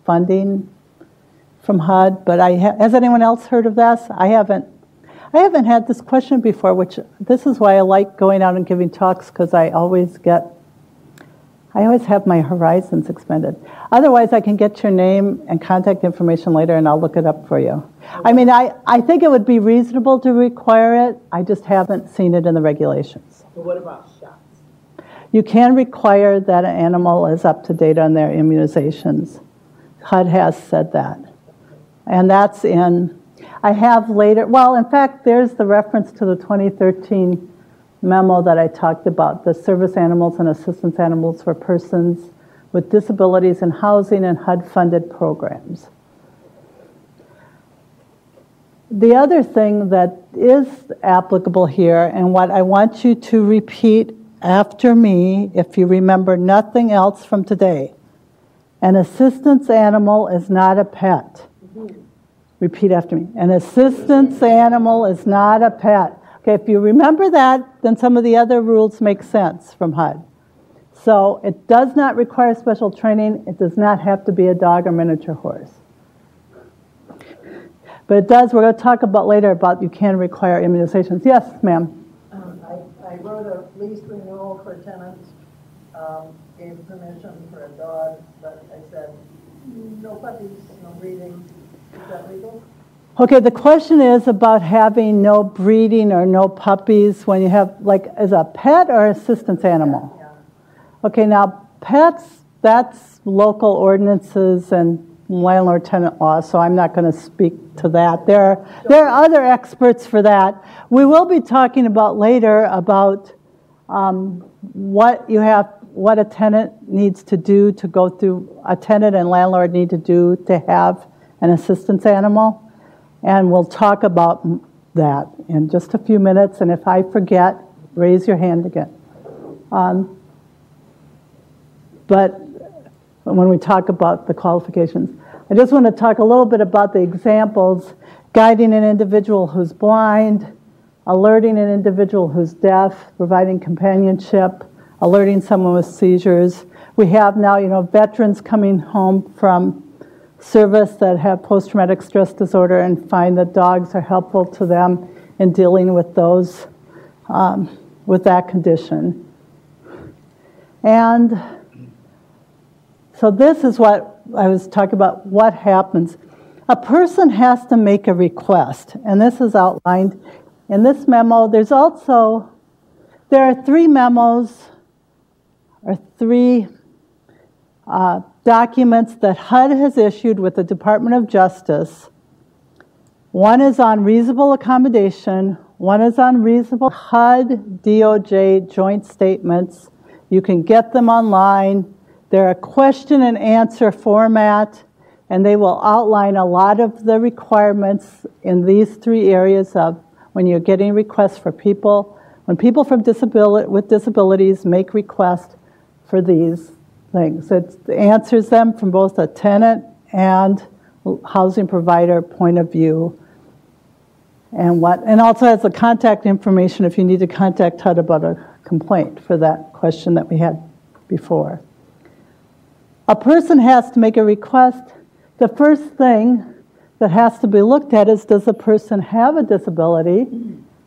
funding from HUD, but has anyone else heard of this? I haven't had this question before, which this is why I like going out and giving talks, because I always have my horizons expanded. Otherwise, I can get your name and contact information later, and I'll look it up for you. I mean, I think it would be reasonable to require it. I just haven't seen it in the regulations. But what about shots? You can require that an animal is up to date on their immunizations. HUD has said that. And that's I have later, well, in fact, there's the reference to the 2013 memo that I talked about, the service animals and assistance animals for persons with disabilities in housing and HUD-funded programs. The other thing that is applicable here, and what I want you to repeat after me, if you remember nothing else from today, an assistance animal is not a pet. Repeat after me. An assistance animal is not a pet. Okay, if you remember that, then some of the other rules make sense from HUD. So it does not require special training. It does not have to be a dog or miniature horse. But it does, we're going to talk about later about you can require immunizations. Yes, ma'am. I wrote a lease renewal for tenants, gave permission for a dog, but I said, no puppies, no breeding. Is that legal? Okay, the question is about having no breeding or no puppies when you have, like, as a pet or assistance animal? Yeah. Okay, now pets, that's local ordinances and landlord-tenant law, so I'm not going to speak to that. There are other experts for that. We will be talking about later about what a tenant needs to do to go through, a tenant and landlord need to do to have an assistance animal. And we'll talk about that in just a few minutes. And if I forget, raise your hand again. But when we talk about the qualifications, I just want to talk a little bit about the examples: guiding an individual who's blind, alerting an individual who's deaf, providing companionship, alerting someone with seizures. We have now, veterans coming home from service that have post-traumatic stress disorder and find that dogs are helpful to them in dealing with those, with that condition. And so this is what I was talking about, what happens. A person has to make a request, and this is outlined in this memo. There are 3 memos, or 3 documents that HUD has issued with the Department of Justice. One is on reasonable accommodation, one is on reasonable HUD, DOJ joint statements. You can get them online. They're a question and answer format, and they will outline a lot of the requirements in these 3 areas of when you're getting requests for people, when people with disabilities make requests for these things. It answers them from both a tenant and housing provider point of view. And also has the contact information if you need to contact HUD about a complaint for that question that we had before. A person has to make a request. The first thing that has to be looked at is, does the person have a disability?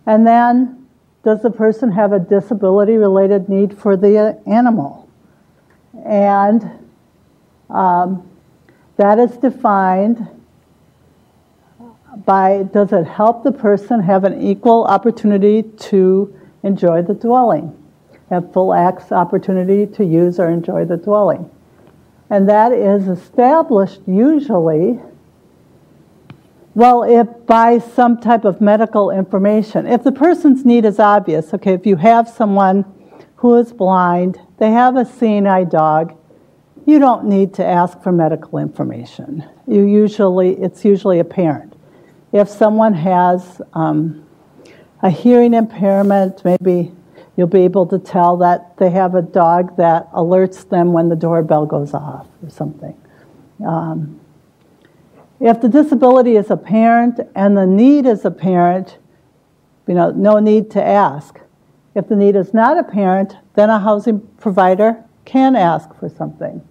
And then, does the person have a disability-related need for the animal? And that is defined by, does it help the person have an equal opportunity to enjoy the dwelling, have full access opportunity to use or enjoy the dwelling? And that is established usually, by some type of medical information. If the person's need is obvious, okay, if you have someone who is blind, they have a seeing eye dog, you don't need to ask for medical information. It's usually apparent. If someone has a hearing impairment, maybe you'll be able to tell that they have a dog that alerts them when the doorbell goes off or something. If the disability is apparent and the need is apparent, no need to ask. If the need is not apparent, then a housing provider can ask for something.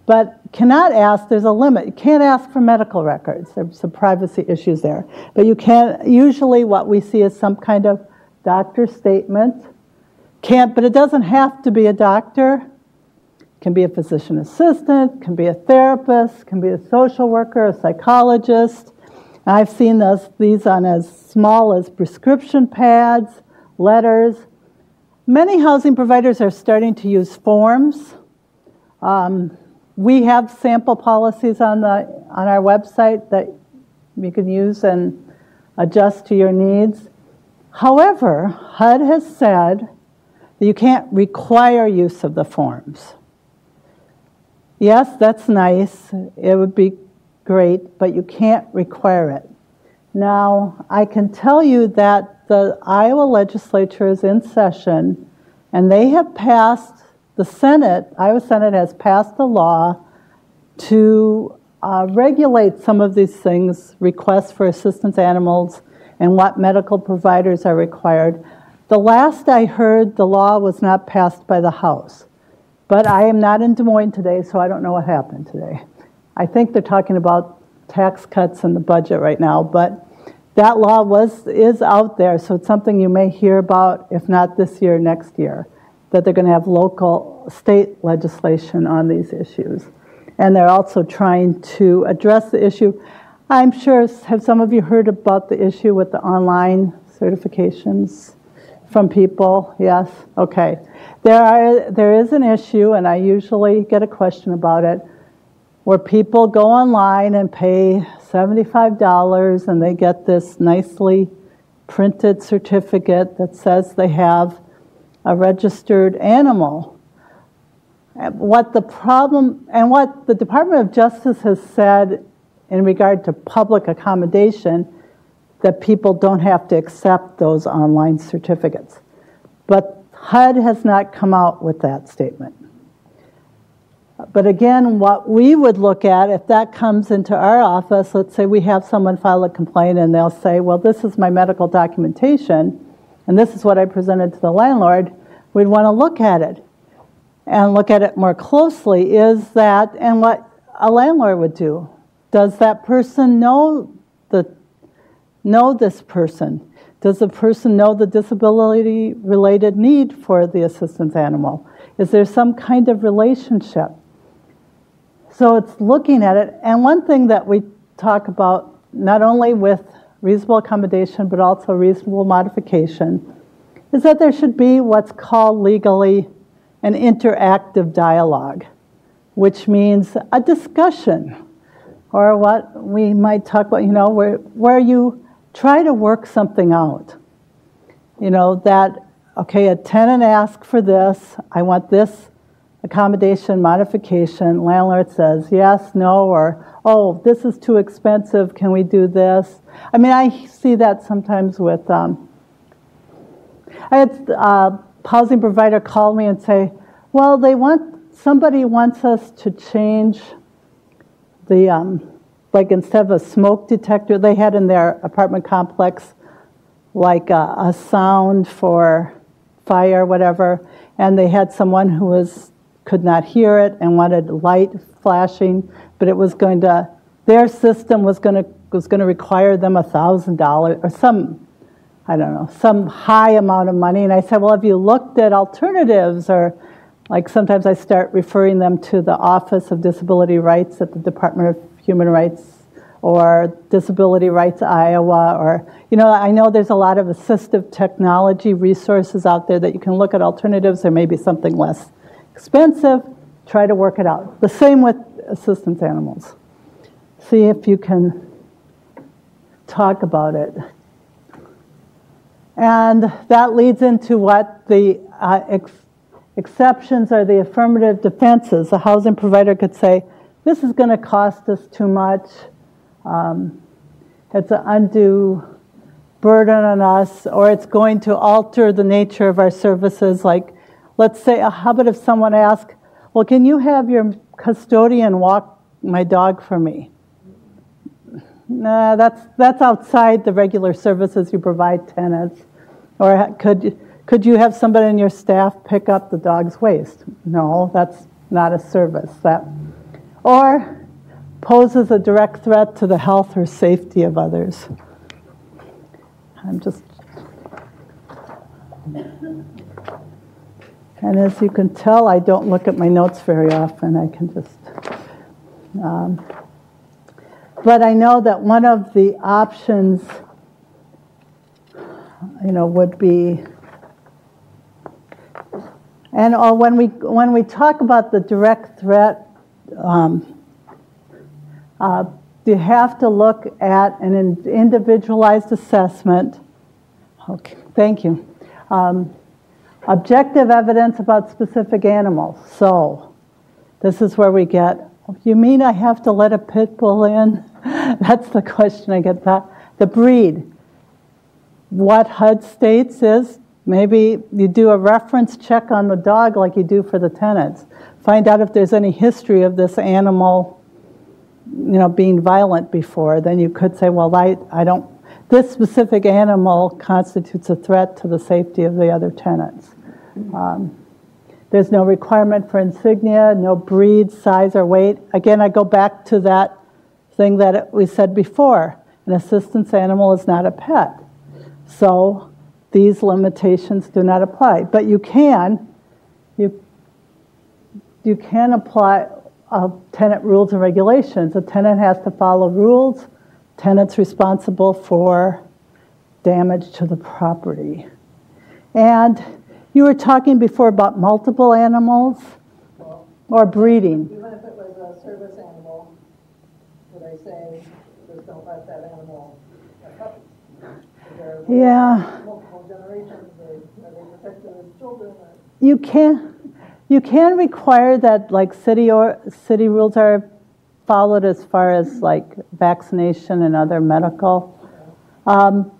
But cannot ask, there's a limit. You can't ask for medical records. There's some privacy issues there. But you can, usually what we see is some kind of doctor statement. But it doesn't have to be a doctor. It can be a physician assistant, can be a therapist, can be a social worker, a psychologist. And I've seen these on as small as prescription pads, letters. Many housing providers are starting to use forms. We have sample policies on our website that you can use and adjust to your needs. However, HUD has said that you can't require use of the forms. Yes, that's nice. It would be great, but you can't require it. Now, I can tell you that the Iowa legislature is in session, and they have passed, Iowa Senate has passed a law to regulate some of these things, requests for assistance animals, and what medical providers are required. The last I heard, the law was not passed by the House. But I am not in Des Moines today, so I don't know what happened today. I think they're talking about tax cuts in the budget right now, but that law is out there, so it's something you may hear about, if not this year, next year, that they're going to have state legislation on these issues. And they're also trying to address the issue. I'm sure, have some of you heard about the issue with the online certifications from people? Yes? Okay. There is an issue, and I usually get a question about it, where people go online and pay $75 and they get this nicely printed certificate that says they have a registered animal. What the problem, and what the Department of Justice has said in regard to public accommodation, that people don't have to accept those online certificates. But HUD has not come out with that statement. But again, what we would look at, if that comes into our office, let's say we have someone file a complaint and they'll say, well, this is my medical documentation, and this is what I presented to the landlord, we'd want to look at it and look at it more closely. Is that, and what a landlord would do, does that person know this person? Does the person know the disability-related need for the assistance animal? Is there some kind of relationship? So it's looking at it. And one thing that we talk about, not only with reasonable accommodation, but also reasonable modification, is that there should be what's called legally an interactive dialogue, which means a discussion, or what we might talk about, where you try to work something out. That, okay, a tenant asks for this, I want this accommodation modification. Landlord says yes, no, or, oh, this is too expensive, can we do this? I mean, I see that sometimes with, I had a housing provider call me and say, well, somebody wants us to change the, like instead of a smoke detector, they had in their apartment complex like a sound for fire, whatever, and they had someone who could not hear it and wanted light flashing, but it was their system was going to require them $1,000 or some high amount of money. And I said, well, have you looked at alternatives? Or like sometimes I start referring them to the Office of Disability Rights at the Department of Human Rights, or Disability Rights Iowa, or, I know there's a lot of assistive technology resources out there that you can look at alternatives. There may be something less expensive. Try to work it out. The same with assistance animals. See if you can talk about it. And that leads into what the exceptions are, the affirmative defenses. A housing provider could say, this is going to cost us too much. It's an undue burden on us, or it's going to alter the nature of our services. Like, let's say, how about if someone asks, well, can you have your custodian walk my dog for me? Nah, that's outside the regular services you provide tenants. Or could you have somebody in your staff pick up the dog's waste? No, that's not a service. or poses a direct threat to the health or safety of others. And as you can tell, I don't look at my notes very often. I can just, but I know that one of the options, would be, and when we talk about the direct threat, you have to look at an individualized assessment. Okay, thank you. Objective evidence about specific animals. So this is where we get, you mean I have to let a pit bull in? That's the question I get. The breed. What HUD states is maybe you do a reference check on the dog like you do for the tenants. Find out if there's any history of this animal being violent before. Then you could say, well, I don't, this specific animal constitutes a threat to the safety of the other tenants. There's no requirement for insignia, no breed, size, or weight. Again, I go back to that thing that we said before. An assistance animal is not a pet. So these limitations do not apply. But you can apply tenant rules and regulations. A tenant has to follow rules. Tenant's responsible for damage to the property. And you were talking before about multiple animals or breeding. Even if it was a service animal, would I say, just don't let that animal have puppies? Yeah. Multiple generations, are they protected as children? You can require that, like city rules are followed as far as like vaccination and other medical. And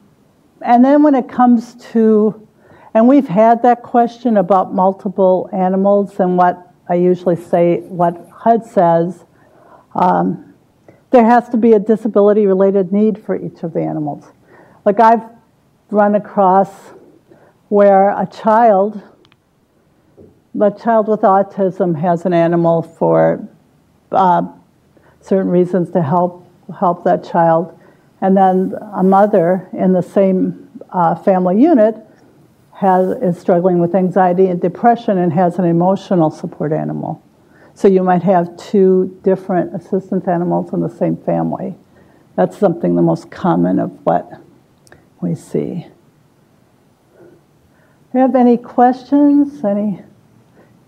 then when it comes to, and we've had that question about multiple animals, and what I usually say, what HUD says, there has to be a disability-related need for each of the animals. Like I've run across where a child with autism has an animal for certain reasons to help that child, and then a mother in the same family unit is struggling with anxiety and depression and has an emotional support animal. So you might have two different assistance animals in the same family. That's something the most common of what we see. Do you have any questions?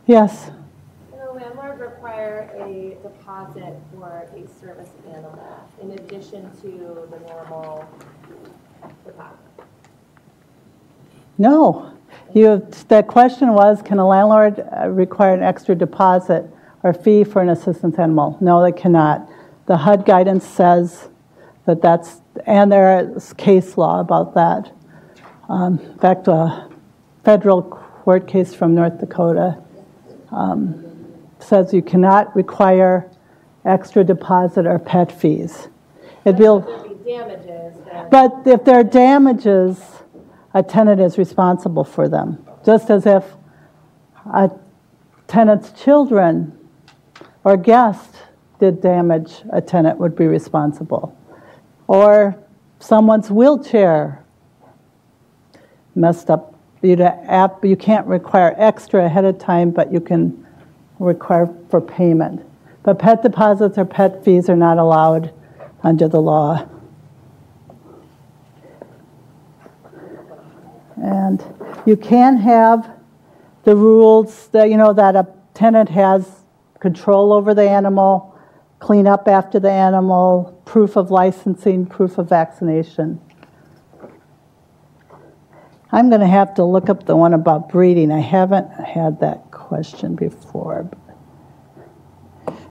Yes? Can a landlord require a deposit for a service animal in addition to the normal deposit? No. The question was, can a landlord require an extra deposit or fee for an assistance animal? No, they cannot. The HUD guidance says that's, and there's case law about that. In fact, a federal court case from North Dakota says you cannot require extra deposit or pet fees. If there be damages, then... But if there are damages, a tenant is responsible for them. Just as if a tenant's children or guest did damage, a tenant would be responsible. Or someone's wheelchair messed up. You can't require extra ahead of time, but you can require for payment. But pet deposits or pet fees are not allowed under the law. And you can have the rules that, that a tenant has control over the animal, clean up after the animal, proof of licensing, proof of vaccination. I'm going to have to look up the one about breeding. I haven't had that question before.